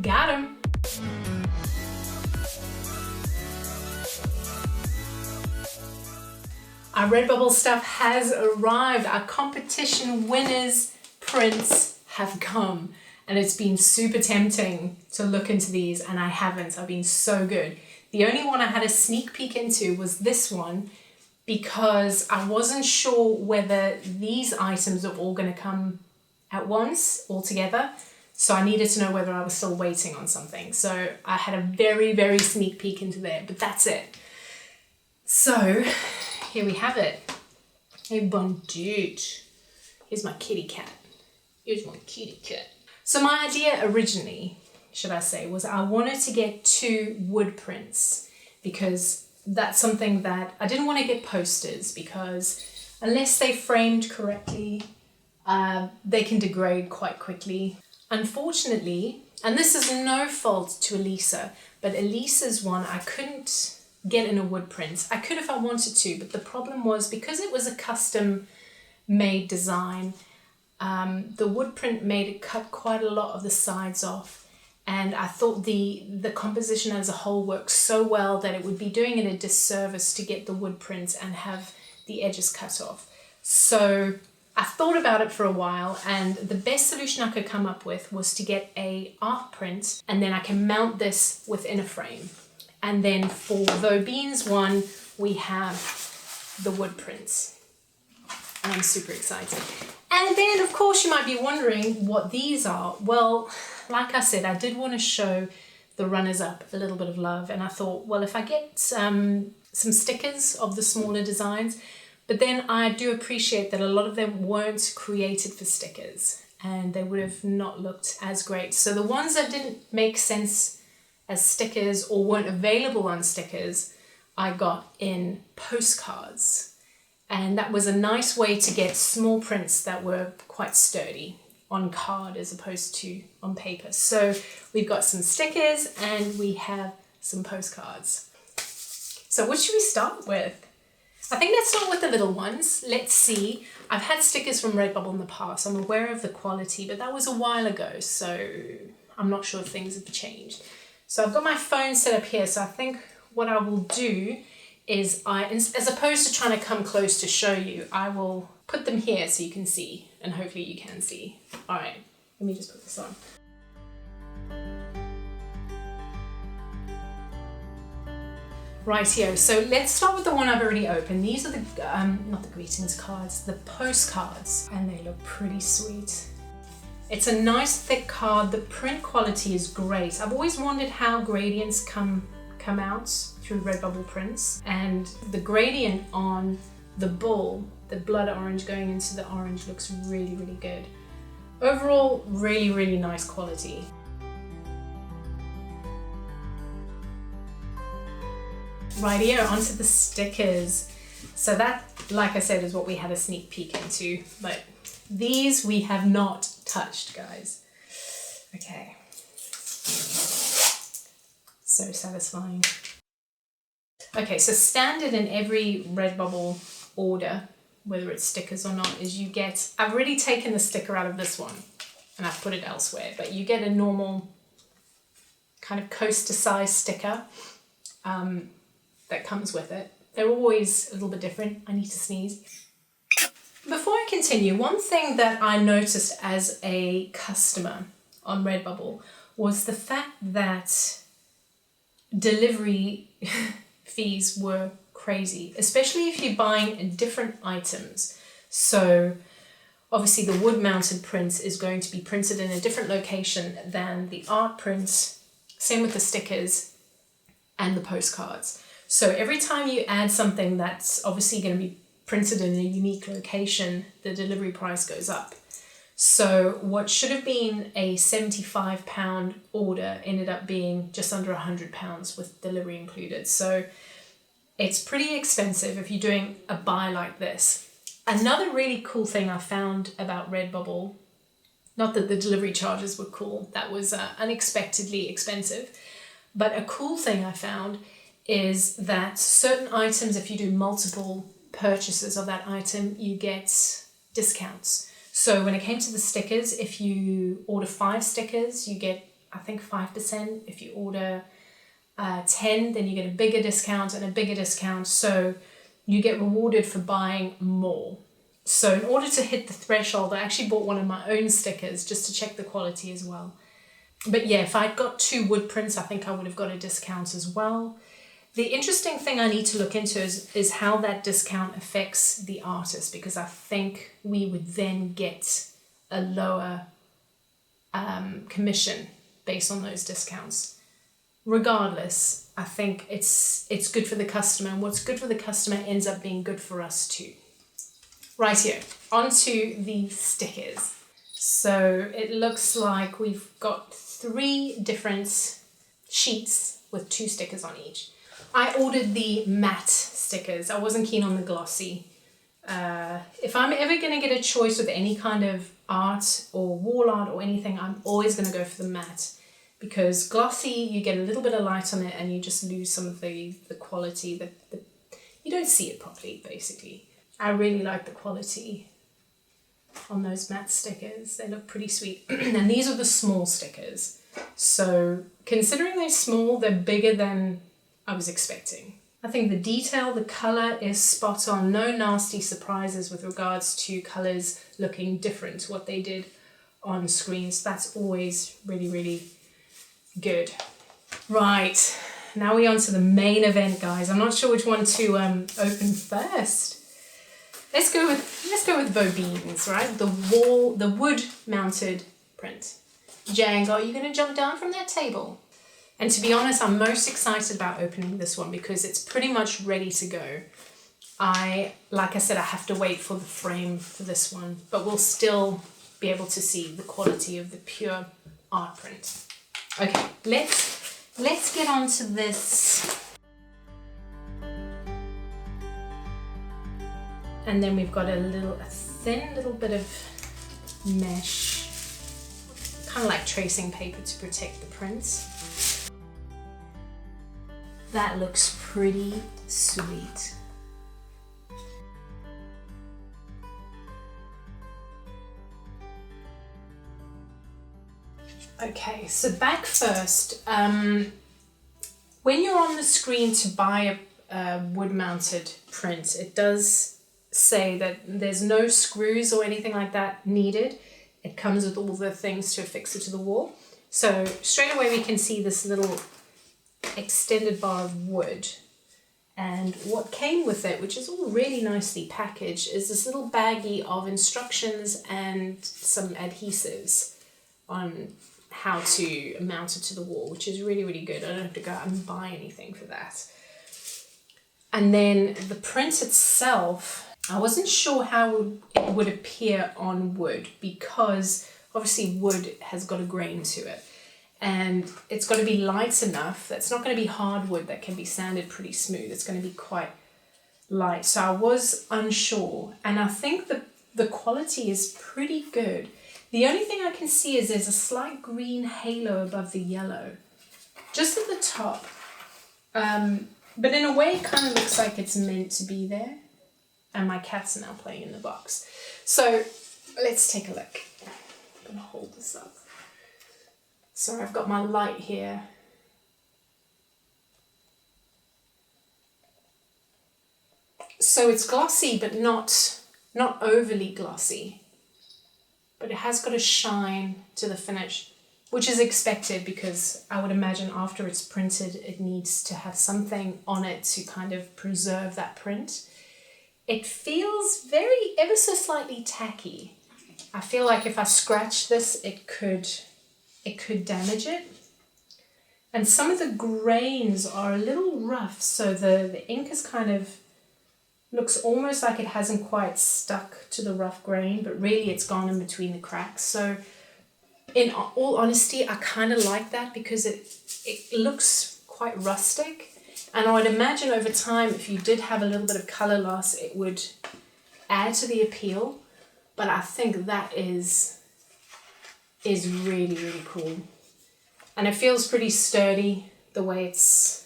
Got him. Our Redbubble stuff has arrived. Our competition winners prints have come. And it's been super tempting to look into these, and I haven't. I've been so good. The only one I had a sneak peek into was this one, because I wasn't sure whether these items are all going to come at once, all together. So I needed to know whether I was still waiting on something. So I had a very, very sneak peek into there, but that's it. So here we have it. Hey, bon dude. Here's my kitty cat. Here's my kitty cat. So my idea originally, should I say, was I wanted to get 2 wood prints, because that's something that I didn't want to get posters, because unless they framed correctly, they can degrade quite quickly. Unfortunately, and this is no fault to Elisa, but Elisa's one I couldn't get in a wood print. I could if I wanted to, but the problem was because it was a custom made design, the wood print made it cut quite a lot of the sides off, and I thought the composition as a whole worked so well that it would be doing it a disservice to get the wood print and have the edges cut off. So I thought about it for a while, and the best solution I could come up with was to get a art print, and then I can mount this within a frame. And then for Vobean's one, we have the wood prints. And I'm super excited. And then, of course, you might be wondering what these are. Well, like I said, I did want to show the runners-up a little bit of love. And I thought, well, if I get some stickers of the smaller designs, but then I do appreciate that a lot of them weren't created for stickers, and they would have not looked as great. So the ones that didn't make sense as stickers or weren't available on stickers, I got in postcards. And that was a nice way to get small prints that were quite sturdy on card as opposed to on paper. So we've got some stickers and we have some postcards. So what should we start with? I think let's start with the little ones. Let's see. I've had stickers from Redbubble in the past. I'm aware of the quality, but that was a while ago, so I'm not sure if things have changed. So I've got my phone set up here, so I think what I will do is as opposed to trying to come close to show you, I will put them here so you can see, and hopefully you can see. All right, let me just put this on. Rightio, so let's start with the one I've already opened. These are the, not the greetings cards, the postcards, and they look pretty sweet. It's a nice thick card. The print quality is great. I've always wondered how gradients come out through Redbubble prints, and the gradient on the bull, the blood orange going into the orange, looks really, really good. Overall, really, really nice quality. Rightio, onto the stickers. So that, like I said, is what we had a sneak peek into, but these we have not touched, guys. Okay. So satisfying. Okay, so standard in every Redbubble order, whether it's stickers or not, is you get, I've already taken the sticker out of this one and I've put it elsewhere, but you get a normal kind of coaster size sticker that comes with it. They're always a little bit different. I need to sneeze. Before I continue, one thing that I noticed as a customer on Redbubble was the fact that delivery fees were crazy, especially if you're buying different items. So obviously the wood mounted print is going to be printed in a different location than the art print, same with the stickers and the postcards. So every time you add something that's obviously going to be printed in a unique location, the delivery price goes up. So what should have been a £75 order ended up being just under £100 with delivery included. So it's pretty expensive if you're doing a buy like this. Another really cool thing I found about Redbubble, not that the delivery charges were cool, that was unexpectedly expensive, but a cool thing I found is that certain items, if you do multiple purchases of that item, you get discounts. So when it came to the stickers, if you order 5 stickers, you get I think 5%. If you order 10, then you get a bigger discount and a bigger discount. So you get rewarded for buying more. So in order to hit the threshold, I actually bought one of my own stickers just to check the quality as well. But yeah, if I'd got 2 wood prints, I think I would have got a discount as well. The interesting thing I need to look into is how that discount affects the artist, because I think we would then get a lower commission based on those discounts. Regardless, I think it's good for the customer, and what's good for the customer ends up being good for us too. Right here, onto the stickers. So it looks like we've got 3 different sheets with 2 stickers on each. I ordered the matte stickers. I wasn't keen on the glossy. If I'm ever going to get a choice with any kind of art or wall art or anything, I'm always going to go for the matte, because glossy, you get a little bit of light on it and you just lose some of the quality. You don't see it properly, basically. I really like the quality on those matte stickers. They look pretty sweet. And these are the small stickers. So considering they're small, they're bigger than I was expecting. I think the detail, the colour is spot on. No nasty surprises with regards to colours looking different to what they did on screens. That's always really, really good. Right, now we're on to the main event, guys. I'm not sure which one to open first. Let's go with Bobines, right? The wood mounted print. Django, are you going to jump down from that table? And to be honest, I'm most excited about opening this one because it's pretty much ready to go. Like I said, I have to wait for the frame for this one, but we'll still be able to see the quality of the pure art print. Okay, let's get on to this. And then we've got a thin little bit of mesh, kind of like tracing paper to protect the print. That looks pretty sweet. Okay, so back first. When you're on the screen to buy a wood-mounted print, it does say that there's no screws or anything like that needed. It comes with all the things to affix it to the wall. So straight away we can see this little extended bar of wood, and what came with it, which is all really nicely packaged, is this little baggie of instructions and some adhesives on how to mount it to the wall, which is really, really good. I don't have to go out and buy anything for that. And then the print itself, I wasn't sure how it would appear on wood, because obviously wood has got a grain to it. And it's got to be light enough. That's not going to be hardwood that can be sanded pretty smooth. It's going to be quite light. So I was unsure. And I think the quality is pretty good. The only thing I can see is there's a slight green halo above the yellow, just at the top. But in a way, it kind of looks like it's meant to be there. And my cats are now playing in the box. So let's take a look. I'm going to hold this up. Sorry, I've got my light here. So it's glossy, but not overly glossy. But it has got a shine to the finish, which is expected, because I would imagine after it's printed, it needs to have something on it to kind of preserve that print. It feels ever so slightly tacky. I feel like if I scratch this, it could damage it. And some of the grains are a little rough, so the ink is kind of looks almost like it hasn't quite stuck to the rough grain, but really it's gone in between the cracks. So in all honesty, I kind of like that, because it looks quite rustic. And I would imagine over time, if you did have a little bit of color loss, it would add to the appeal. But I think that is really, really cool. And it feels pretty sturdy the way it's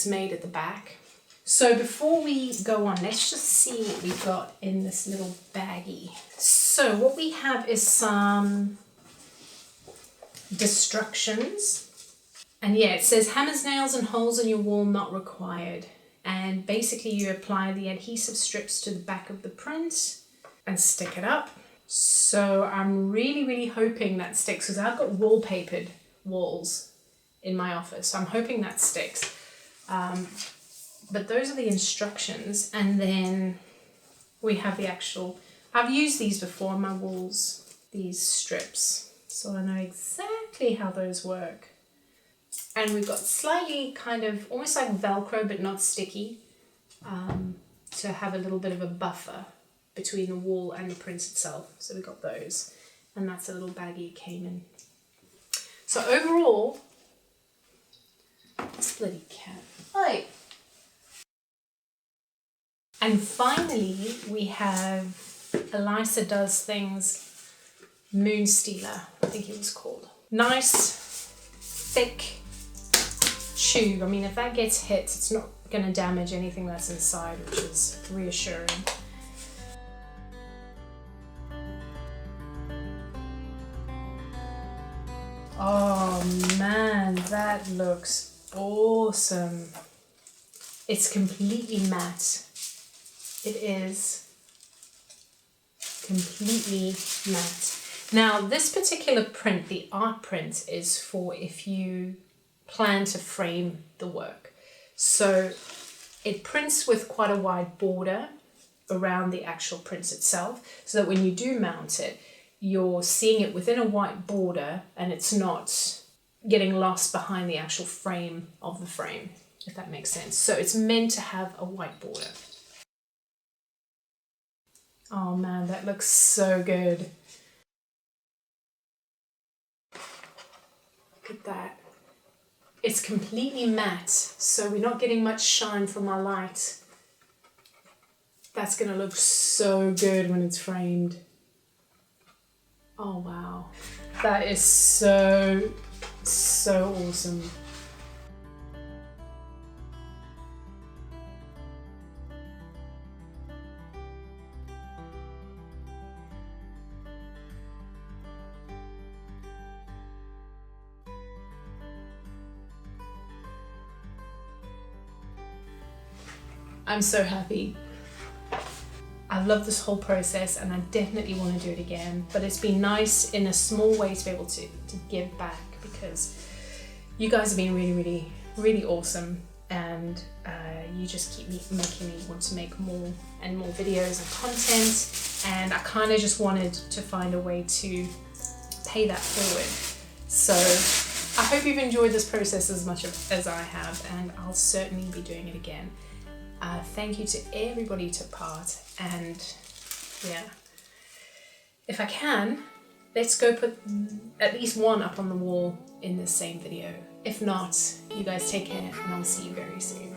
made at the back. So before we go on, let's just see what we've got in this little baggie. So what we have is some Destructions. And yeah, it says hammers, nails and holes in your wall not required. And basically you apply the adhesive strips to the back of the print and stick it up. So I'm really hoping that sticks, because I've got wallpapered walls in my office. So I'm hoping that sticks. But those are the instructions. And then we have the actual, I've used these before on my walls, these strips. So I know exactly how those work. And we've got slightly kind of almost like Velcro, but not sticky, to have a little bit of a buffer between the wall and the print itself. So we got those, and that's a little baggie it came in. So overall, this bloody cat. Oi. And finally, we have Elisa Does Things Moon Stealer, I think it was called. Nice, thick tube. I mean, if that gets hit, it's not going to damage anything that's inside, which is reassuring. Oh man, that looks awesome. It's completely matte. It is completely matte. Now, this particular print, the art print, is for if you plan to frame the work. So it prints with quite a wide border around the actual print itself, so that when you do mount it, you're seeing it within a white border and it's not getting lost behind the actual frame of the frame, if that makes sense. So it's meant to have a white border. Oh man, that looks so good. Look at that. It's completely matte, so we're not getting much shine from our light. That's gonna look so good when it's framed. Oh wow. That is so awesome. I'm so happy. I love this whole process and I definitely want to do it again, but it's been nice in a small way to be able to give back, because you guys have been really awesome, and you just keep making me want to make more and more videos and content, and I kind of just wanted to find a way to pay that forward. So I hope you've enjoyed this process as much as I have, and I'll certainly be doing it again. Thank you to everybody who took part, and yeah, if I can, let's go put at least one up on the wall in this same video. If not, you guys take care and I'll see you very soon.